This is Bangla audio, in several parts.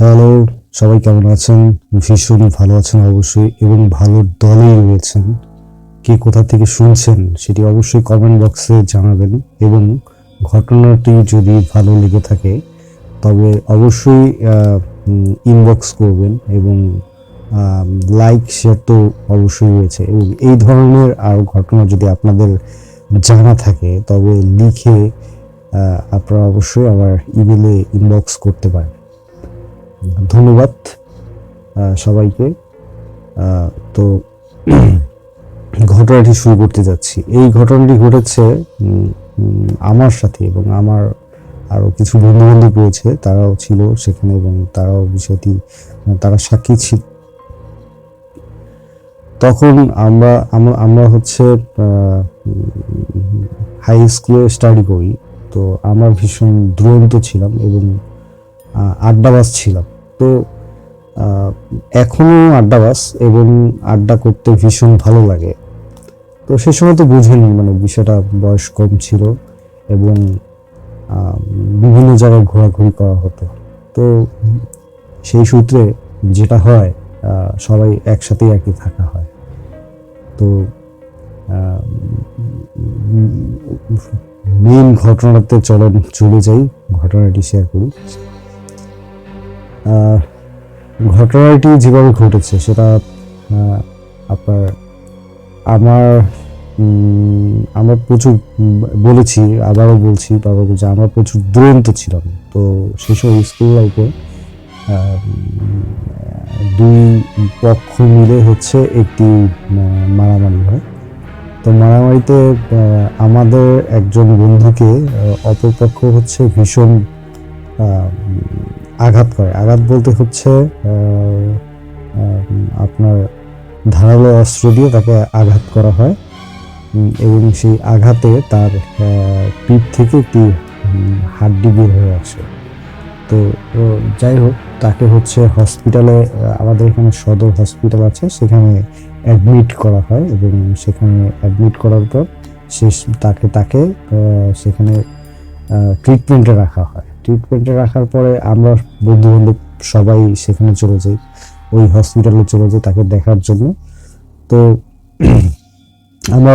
হ্যালো, সবাই কেমন আছেন? ভীষণই ভালো আছেন অবশ্যই, এবং ভালো দলেই রয়েছেন। কে কোথা থেকে শুনছেন সেটি অবশ্যই কমেন্ট বক্সে জানাবেন, এবং ঘটনাটি যদি ভালো লেগে থাকে তবে অবশ্যই ইনবক্স করবেন, এবং লাইক শেয়ার তো অবশ্যই রয়েছে। এবং এই ধরনের আরও ঘটনা যদি আপনাদের জানা থাকে তবে লিখে আপনারা অবশ্যই আমার ইমেলে ইনবক্স করতে পারেন। ধন্যবাদ সবাইকে। তো ঘটনাটি শুরু করতে যাচ্ছি। এই ঘটনাটি ঘটেছে আমার সাথে, এবং আমার আরও কিছু বন্ধু বান্ধব রয়েছে, তারাও ছিল সেখানে, এবং তারাও বিষয়টি তারা সাক্ষী ছিল। তখন আমরা হচ্ছে হাই স্কুলে স্টাডি করি। তো আমরা ভীষণ দুরন্ত ছিলাম এবং আড্ডাবাজ ছিলাম। তো এখনো আড্ডাবাজ, এবং আড্ডা করতে ভীষণ ভালো লাগে। তো সে সময় তো বুঝিনি, মানে বিষয়টা বয়স কম ছিল, এবং বিভিন্ন জায়গায় ঘোরাঘুরি করা হতো। তো সেই সূত্রে যেটা হয়, সবাই একসাথেই আর কি থাকা হয়। তো মেইন ঘটনাতে চলে যাই, ঘটনাটি শেয়ার করি। ঘটনাটি যেভাবে ঘটেছে সেটা আপনার আমার আমরা প্রচুর বলেছি, আবারও বলছি বাবাকে, যে আমরা প্রচুর দুরন্ত ছিলাম। তো সেসব স্কুল লাইফে দুই পক্ষ মিলে হচ্ছে একটি মারামারি হয়। তো মারামারিতে আমাদের একজন বন্ধুকে অপর পক্ষ হচ্ছে ভীষণ আঘাত করে। আঘাত বলতে হচ্ছে আপনার ধারালো অস্ত্র দিয়ে তাকে আঘাত করা হয়, এবং সেই আঘাতে তার পিঠ থেকে একটি হাড্ডি বের হয়ে আসে। তো যাই হোক, তাকে হচ্ছে হসপিটালে, আমাদের এখানে সদর হসপিটাল আছে, সেখানে অ্যাডমিট করা হয়, এবং সেখানে অ্যাডমিট করার পর তাকে তাকে সেখানে ট্রিটমেন্টে রাখা হয়। ট্রিটমেন্টে রাখার পরে আমরা বন্ধু বান্ধব সবাই সেখানে চলে যাই, ওই হসপিটালে চলে যাই তাকে দেখার জন্য। তো আমরা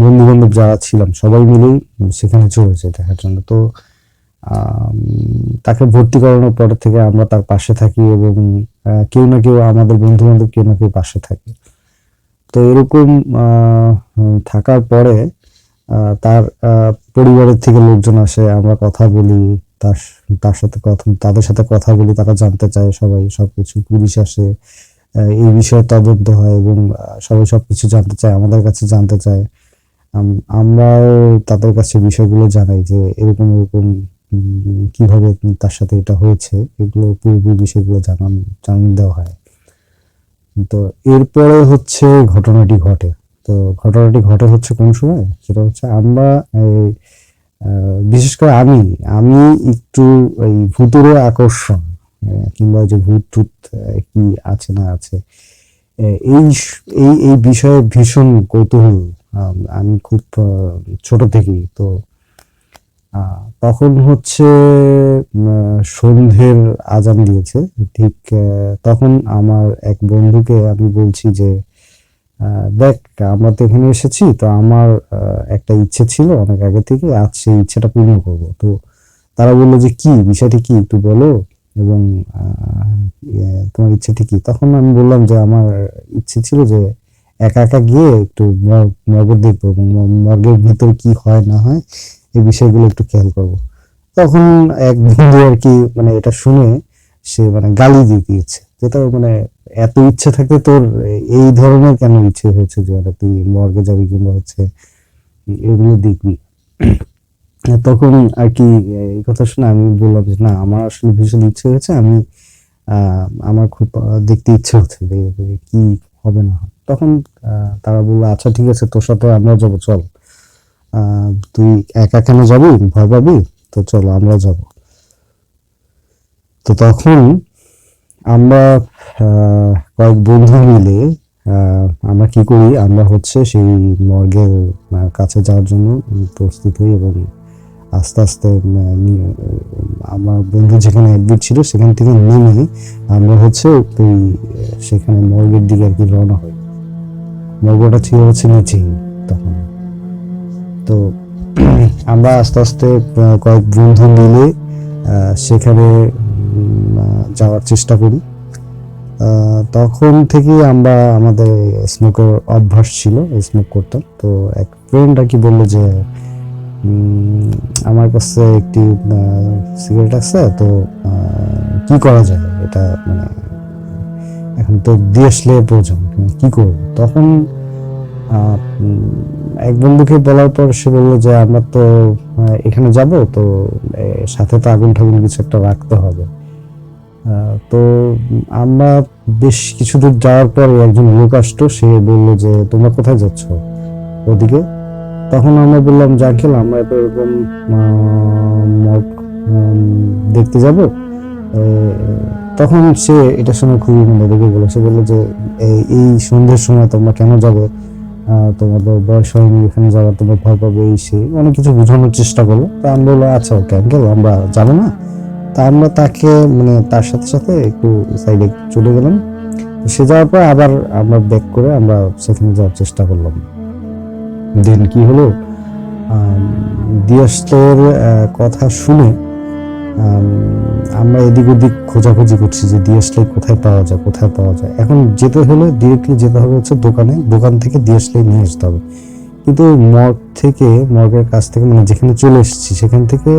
বন্ধু বান্ধব যারা ছিলাম সবাই মিলেই সেখানে চলে যাই দেখার জন্য। তো তাকে ভর্তি করানোর পর থেকে আমরা তার পাশে থাকি, এবং কেউ না কেউ, আমাদের বন্ধু বান্ধব কেউ না কেউ পাশে থাকে। তো এরকম থাকার পরে তার পরিবারের থেকে লোকজন আসে, আমরা কথা বলি, তার তাদের সাথে কথা বলি, তারা জানতে চায় সবাই সবকিছু। পুলিশ আসে, এই বিষয়ে তদন্ত হয়, এবং সবাই সবকিছু জানতে চায়, আমাদের কাছে জানতে চায়। আমরাও তাদের কাছে বিষয়গুলো জানাই যে এরকম এরকম কিভাবে তার সাথে এটা হয়েছে, এগুলো পুরোপুরি বিষয়গুলো জানান দেওয়া হয়। তো এরপরে হচ্ছে ঘটনাটি ঘটে। তো ঘটনাটি ঘটে হচ্ছে কোন সময়, সেটা হচ্ছে আমরা বিশেষ করে আমি আমি একটু এই ভূতেরও আকর্ষণ, কিংবা যে ভূত টুত কি আছে না আছে, এই এই এই বিষয়ে ভীষণ কৌতূহল আমি খুব ছোট থেকেই। তো তখন হচ্ছে সন্ধ্যের আজান দিয়েছে ঠিক। তখন আমার এক বন্ধুকে আমি বলছি যে দেখ, আমরা তো এখানে এসেছি, তো আমার একটা ইচ্ছে ছিল অনেক আগে থেকে, আজ সেই ইচ্ছেটা পূর্ণ করব। তো তারা বললো যে কি বিষয়টি, কি একটু বলো, এবং তোমার ইচ্ছেটি কি। তখন আমি বললাম যে আমার ইচ্ছে ছিল যে একা একা গিয়ে একটু মর্গ দেখবো, এবং মর্গের ভিতর কি হয় না হয় এই বিষয়গুলো একটু খেয়াল করব। তখন এক বন্ধু আর কি, মানে এটা শুনে সে মানে গালি দিয়ে দিয়েছে, যেটা মানে এত ইচ্ছে থাকতে তোর এই ধরনের কেন ইচ্ছে হয়েছে যে তুই মর্গে যাবি, কিংবা হচ্ছে এগুলো দেখবি। তখন আর কি এই কথা শুনে আমি বললাম যে না, আমার আসলে ভীষণ ইচ্ছে হয়েছে, আমি আমার খুব দেখতে ইচ্ছে হচ্ছে যে কি হবে না হবে। তখন তারা বললো আচ্ছা ঠিক আছে, তোর সাথে আমরা যাবো, চল। তুই একা কেন যাবি, ভয় পাবি, তো চলো আমরা যাব। তো তখন আমরা কয়েক বন্ধু মিলে আমরা কি করি, আমরা হচ্ছে সেই মর্গের কাছে যাওয়ার জন্য প্রস্তুত হই, এবং আস্তে আস্তে আমার বন্ধু যেখানে অ্যাডমিট ছিল সেখান থেকে নেমে আমরা হচ্ছে ওই সেখানে মর্গের দিকে আর কি রওনা হই। মর্গটা ছিল হচ্ছে নিচেই তখন। তো আমরা আস্তে আস্তে কয়েক বন্ধু মিলে সেখানে যাওয়ার চেষ্টা করি। তখন থেকে আমরা আমাদের স্মোকের অভ্যাস ছিল, স্মোক করতাম। তো এক ফ্রেন্ড আর কি বললো যে আমার কাছে একটি সিগারেট আছে, তো কি করা যায়, এটা মানে এখন তো দিয়েশলে প্রয়োজন, কি করবো। তখন এক বন্ধুকে বলার পর সে বললো যে আমরা তো এখানে যাব, তো সাথে তো আগুন ঠাগুন কিছু একটা রাখতে হবে। তো আমরা বেশ কিছু দূর যাওয়ার পর একজন লোক আসতো, সে বললো যে তোমরা কোথায় যাচ্ছ ওদিকে। তখন আমরা বললাম যে আঙ্কেল আমরা তো এরকম মর্গ দেখতে যাব। তখন সে এটা শুনে খুবই রেগে গেল। সে বললো যে এই সন্ধ্যের সময় তোমরা কেন যাবে, তোমাদের বয়স হয়নি এখানে যাওয়ার, তোমরা ভয় পাবে, এই সেই অনেক কিছু বোঝানোর চেষ্টা করলো। তা আমি বললাম আচ্ছা ওকে আঙ্কেল আমরা যাবো না। তা আমরা তাকে মানে তার সাথে সাথে একটু সাইডে চলে গেলাম। সে যাওয়ার পর আবার আমরা ব্যাক করে আমরা সেখানে যাওয়ার চেষ্টা করলাম। দেন কি হলো, দিয়াশলের কথা শুনে আমরা এদিক ওদিক খোঁজাখুঁজি করছি যে দিয়াশলাই কোথায় পাওয়া যায়, কোথায় পাওয়া যায়। এখন যেতে হলে ডিরেক্টলি যেতে হবে হচ্ছে দোকানে, দোকান থেকে দিয়াশলাই নিয়ে আসতে হবে। কিন্তু মর্গের কাছ থেকে মানে যেখানে চলে এসেছি সেখান থেকে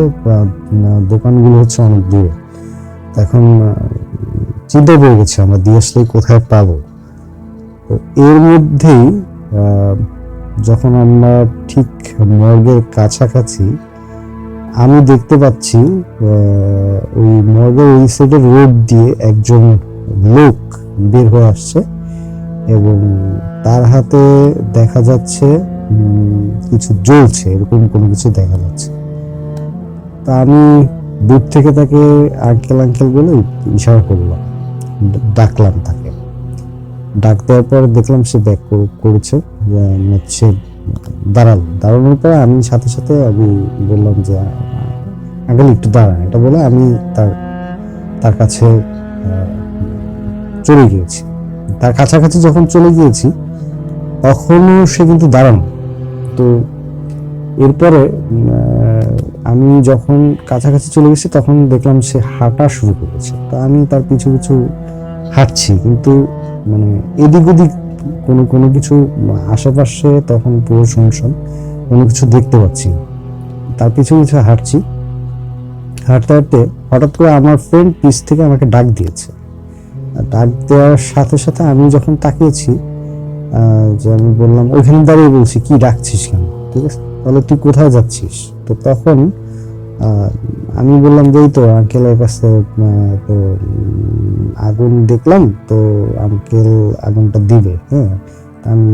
দোকানগুলো হচ্ছে অনেক দূরে। এখন চিন্তায় পড়ে গেছে আমরা দিয়াশলাই কোথায় পাবো। তো এর মধ্যেই যখন আমরা ঠিক মর্গের কাছাকাছি, আমি দেখতে পাচ্ছি ওই মর্গের ওই সাইডের রোড দিয়ে একজন লোক বের হয়ে আসছে এবং তার হাতে দেখা যাচ্ছে কিছু জ্বলছে, এরকম কোনো কিছু দেখা যাচ্ছে। তা আমি দূর থেকে তাকে আঙ্কেল আঙ্কেল বলে ইশারা করলাম, ডাকলাম তাকে। ডাক দেওয়ার পর দেখলাম সে ব্যাক করেছে, সে দাঁড়ানোর পর আমি সাথে সাথে আমি বললাম যে আঙ্কেল একটু দাঁড়ান, এটা বলে আমি তার কাছে চলে গিয়েছি। তার কাছাকাছি যখন চলে গিয়েছি তখনও সে কিন্তু দাঁড়ানো। তো এরপরে আমি যখন কাছাকাছি চলে গেছি তখন দেখলাম সে হাঁটা শুরু করেছে। তো আমি তার পিছু পিছু হাঁটছি, কিন্তু মানে এদিক ওদিক কোনো কিছু আশেপাশে তখন পুরো শুনশান, কোনো কিছু দেখতে পাচ্ছি না। তার পিছু পিছু হাঁটছি, হাঁটতে হাঁটতে হঠাৎ করে আমার ফ্রেন্ড পিছ থেকে আমাকে ডাক দিয়েছে। ডাক দেওয়ার সাথে সাথে আমি যখন তাকিয়েছি, যে আমি বললাম ওইখানে দাঁড়িয়ে বলছি কি ডাকছিস কেন, ঠিক আছে তাহলে তুই কোথায় যাচ্ছিস। তো তখন আমি বললাম যে এই তো আঙ্কেলের কাছে তো আগুন দেখলাম, তো আঙ্কেল আগুনটা দিবে। হ্যাঁ, আমি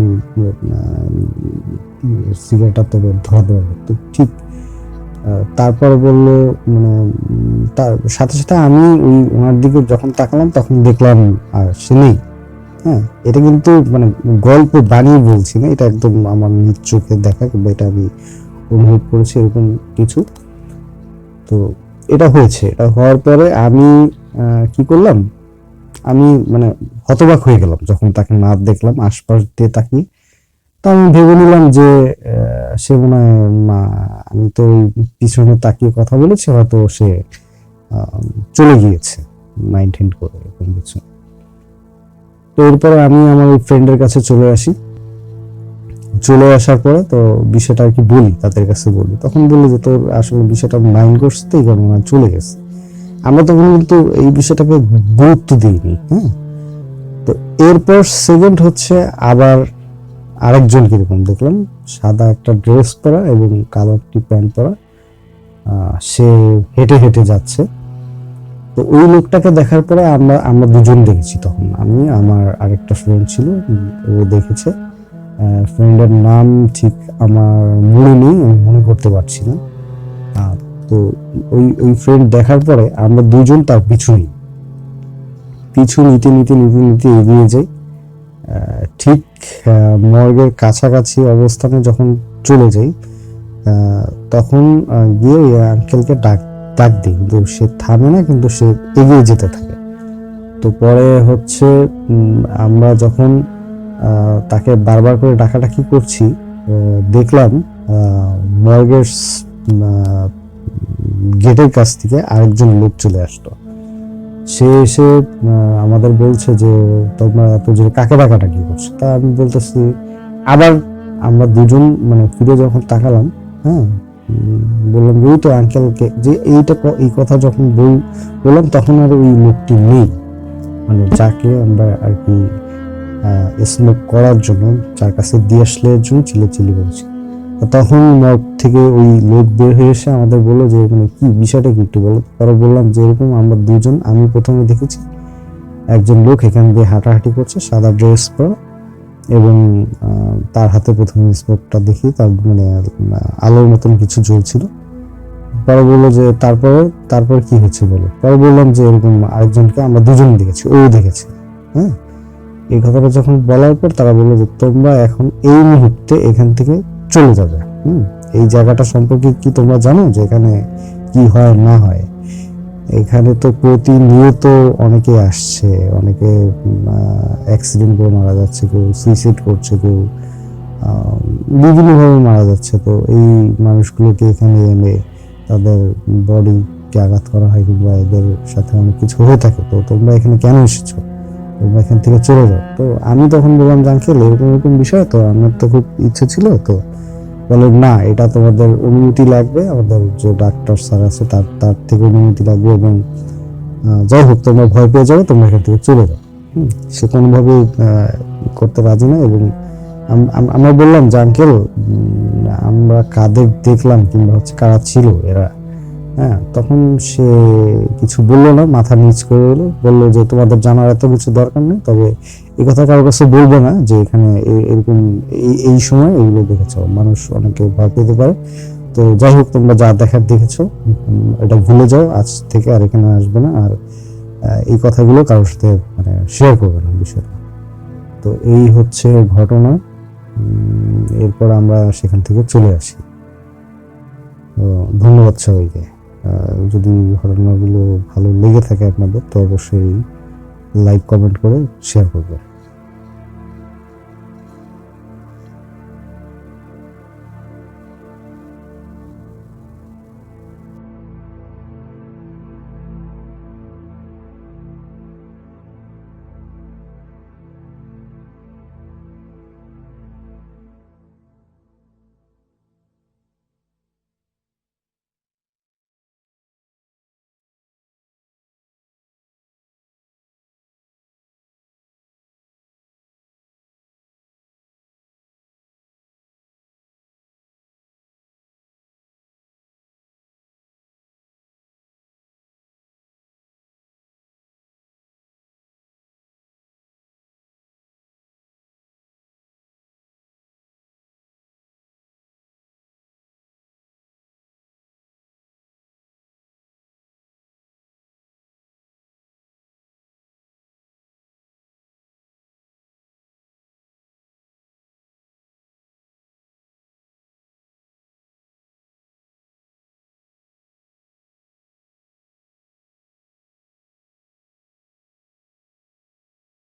সিগারেটটা তো ধোয়া দেবো, তো ঠিক। তারপরে বললো মানে তার সাথে সাথে আমি ওই ওনার দিকে যখন তাকালাম তখন দেখলাম আর সে নেই। হ্যাঁ, এটা কিন্তু মানে গল্প বানিয়ে বলছি না, এটা একদম আমার নিজ চোখে দেখা, কিংবা এটা আমি অনুভব করেছি এরকম কিছু। তো এটা হয়েছে, এটা হওয়ার পরে আমি কি করলাম, আমি মানে হতবাক হয়ে গেলাম যখন তাকে না দেখলাম আশপাশ দিয়ে তাকিয়ে। তো আমি ভেবে নিলাম যে সে মনে হয় আমি তো পিছনে তাকিয়ে কথা বলেছি, হয়তো সে চলে গিয়েছে মাইন্ড হ্যান্ড করে এরকম কিছু। তো এরপরে আমি আমার ওই ফ্রেন্ডের কাছে চলে আসি। চলে আসার পরে তো বিষয়টা আর কি বলি, তাদের কাছে বলি। তখন বললো যে তোর আসলে বিষয়টা মাইন্ড করছে তো এই কারণে চলে গেছে। আমরা তখন কিন্তু এই বিষয়টাকে গুরুত্ব দিইনি। হ্যাঁ, তো এরপর সেকেন্ড হচ্ছে আবার আরেকজন কিরকম দেখলাম, সাদা একটা ড্রেস পরা এবং কালো একটি প্যান্ট পরা, সে হেঁটে হেঁটে যাচ্ছে। তো ওই লোকটাকে দেখার পরে আমরা দুজন দেখেছি। তখন আমি, আমার আরেকটা ফ্রেন্ড ছিল, ও দেখেছে। ফ্রেন্ডের নাম ঠিক আমার মনে নেই, আমি মনে করতে পারছি না। তো ওই ফ্রেন্ড দেখার পরে আমরা দুজন তার পিছু নিতে নিতে নিতে নিতে এগিয়ে যাই। ঠিক মর্গের কাছাকাছি অবস্থানে যখন চলে যাই, তখন গিয়ে ওই আঙ্কেলকে ডাক ডাক দিই, কিন্তু সে থামে না, কিন্তু সে এগিয়ে যেতে থাকে। তো পরে হচ্ছে আমরা যখন তাকে বারবার করে ডাকাডাকি করছি, দেখলাম মর্গের গেটের কাছ থেকে আরেকজন লোক চলে আসলো। সে এসে আমাদের বলছে যে তোমরা এত জোরে কাকে ডাকাডাকি করছো। তা আমি বলতেছি, আবার আমরা দুজন মানে ফিরে যখন তাকালাম, হ্যাঁ, বললাম ওই তো আঙ্কেলকে, যে এই কথা যখন বললাম তখন আর ওই লোকটি নেই, মানে যাকে আমরা আর কি স্মোক করার জন্য যার কাছে দিয়ে আসলে জন্য চিল্লাচিল্লি করেছি। তখন মগ থেকে ওই লোক বের হয়ে এসে আমাদের বললো যে মানে কি বিষয়টা কি একটু বলো। পরে বললাম যে এরকম আমরা দুজন, আমি প্রথমে দেখেছি একজন লোক এখান দিয়ে হাঁটাহাঁটি করছে সাদা ড্রেস পরা, এবং তার হাতে প্রথমে স্মোকটা দেখি, তার মানে আলোর মতন কিছু জ্বলছিল। পরে বললো যে তারপর কি হচ্ছে বলো। পরে বললাম যে এরকম আরেকজনকে আমরা দুজন দেখেছি, ও দেখেছে। হ্যাঁ, এই কথাটা যখন বলার পর তারা বললো যে তোমরা এখন এই মুহূর্তে এখান থেকে চলে যাবে। এই জায়গাটা সম্পর্কে কি তোমরা জানো যে এখানে কি হয় না হয়? এখানে তো প্রতিনিয়ত অনেকে আসছে, অনেকে অ্যাক্সিডেন্ট করে মারা যাচ্ছে, কেউ সুইসাইড করছে, কেউ বিভিন্নভাবে মারা যাচ্ছে। তো এই মানুষগুলোকে এখানে এনে তাদের বডিকে আঘাত করা হয়, কিংবা এদের সাথে অনেক কিছু হয়ে থাকে। তো তোমরা এখানে কেন এসেছো? তোমরা এখান থেকে চলে যাও। তো আমি তখন বললাম যে আঙ্কেল এরকম এরকম বিষয়, তো আমার তো খুব ইচ্ছে ছিল। তো বলে না, এটা তোমাদের অনুমতি লাগবে, আমাদের যে ডাক্তার স্যার আছে তার থেকে অনুমতি লাগবে, এবং যাই হোক তোমরা ভয় পেয়ে যাবে, তোমরা এখান থেকে চলে যাও। সে কোনোভাবেই করতে রাজি না। এবং আমরা বললাম যে আঙ্কেল আমরা কাদের দেখলাম, কিংবা হচ্ছে কারা ছিল এরা। হ্যাঁ, তখন সে কিছু বললো না, মাথা নিচ করে বললো যে তোমাদের জানার এত কিছু দরকার নেই, তবে এই কথা কারোর কাছে বলবে না যে এখানে এরকম এই সময় এগুলো দেখেছো, মানুষ অনেকে ভয় পেতে পারে। তো যাই হোক তোমরা যা দেখার দেখেছো এটা ভুলে যাও, আজ থেকে আর এখানে আসবে না, আর এই কথাগুলো কারোর সাথে মানে শেয়ার করবে না বিষয়টা। তো এই হচ্ছে ঘটনা। এরপর আমরা সেখান থেকে চলে আসি। ধন্যবাদ সবাইকে। যদি ঘটনাগুলো ভালো লেগে থাকে আপনাদের, তো অবশ্যই লাইক কমেন্ট করে শেয়ার করবেন।